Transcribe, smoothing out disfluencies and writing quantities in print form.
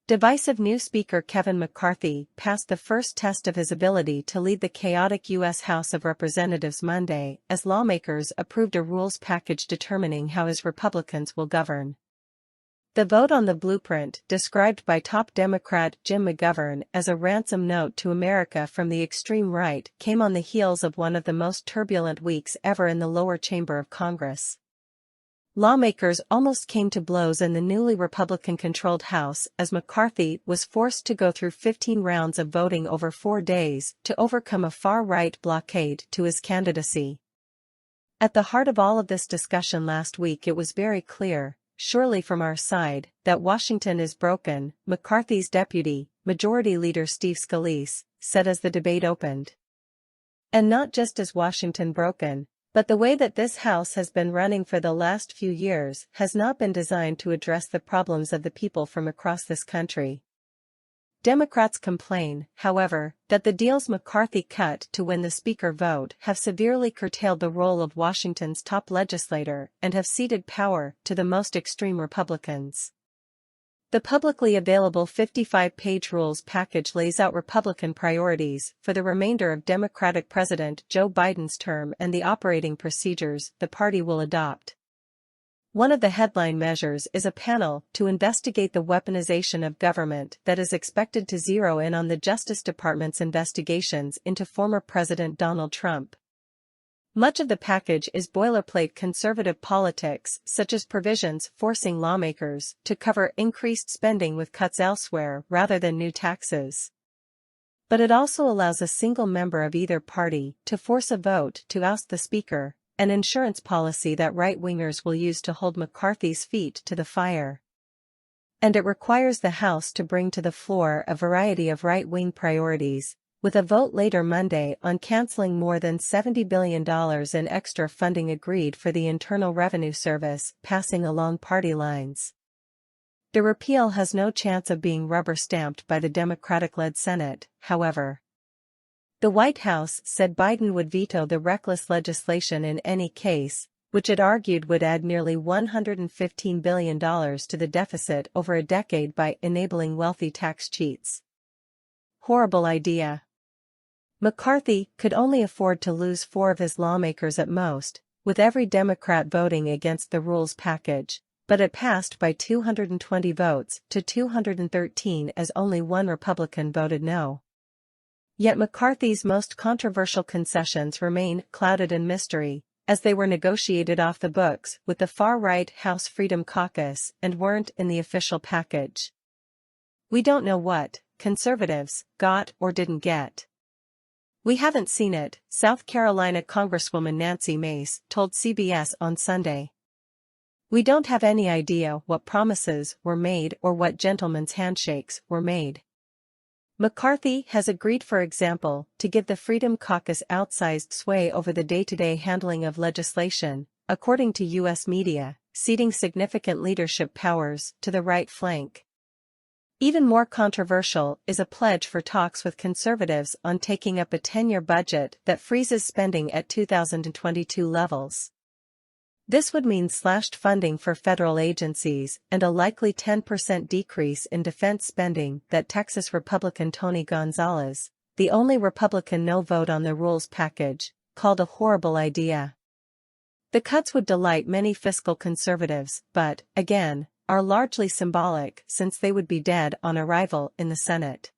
Divisive new Speaker Kevin McCarthy passed the first test of his ability to lead the chaotic U.S. House of Representatives Monday as lawmakers approved a rules package determining how his Republicans will govern. The vote on the blueprint, described by top Democrat Jim McGovern as a ransom note to America from the extreme right, came on the heels of one of the most turbulent weeks ever in the lower chamber of Congress. Lawmakers almost came to blows in the newly Republican-controlled House as McCarthy was forced to go through 15 rounds of voting over 4 days to overcome a far-right blockade to his candidacy. At the heart of all of this discussion last week, it was very clear, surely from our side, that Washington is broken, McCarthy's deputy, Majority Leader Steve Scalise, said as the debate opened. And not just is Washington broken, but the way that this House has been running for the last few years has not been designed to address the problems of the people from across this country. Democrats complain, however, that the deals McCarthy cut to win the Speaker vote have severely curtailed the role of Washington's top legislator and have ceded power to the most extreme Republicans. The publicly available 55-page rules package lays out Republican priorities for the remainder of Democratic President Joe Biden's term and the operating procedures the party will adopt. One of the headline measures is a panel to investigate the weaponization of government that is expected to zero in on the Justice Department's investigations into former President Donald Trump. Much of the package is boilerplate conservative politics, such as provisions forcing lawmakers to cover increased spending with cuts elsewhere rather than new taxes. But it also allows a single member of either party to force a vote to oust the Speaker, an insurance policy that right-wingers will use to hold McCarthy's feet to the fire. And it requires the House to bring to the floor a variety of right-wing priorities, with a vote later Monday on canceling more than $70 billion in extra funding agreed for the Internal Revenue Service, passing along party lines. The repeal has no chance of being rubber-stamped by the Democratic-led Senate, however. The White House said Biden would veto the reckless legislation in any case, which it argued would add nearly $115 billion to the deficit over a decade by enabling wealthy tax cheats. Horrible idea. McCarthy could only afford to lose 4 of his lawmakers at most, with every Democrat voting against the rules package, but it passed by 220 votes to 213 as only 1 Republican voted no. Yet McCarthy's most controversial concessions remain clouded in mystery, as they were negotiated off the books with the far-right House Freedom Caucus and weren't in the official package. We don't know what conservatives got or didn't get. We haven't seen it, South Carolina Congresswoman Nancy Mace told CBS on Sunday. We don't have any idea what promises were made or what gentlemen's handshakes were made. McCarthy has agreed, for example, to give the Freedom Caucus outsized sway over the day-to-day handling of legislation, according to U.S. media, ceding significant leadership powers to the right flank. Even more controversial is a pledge for talks with conservatives on taking up a 10-year budget that freezes spending at 2022 levels. This would mean slashed funding for federal agencies and a likely 10% decrease in defense spending that Texas Republican Tony Gonzalez, the only Republican no vote on the rules package, called a horrible idea. The cuts would delight many fiscal conservatives, but, again, are largely symbolic since they would be dead on arrival in the Senate.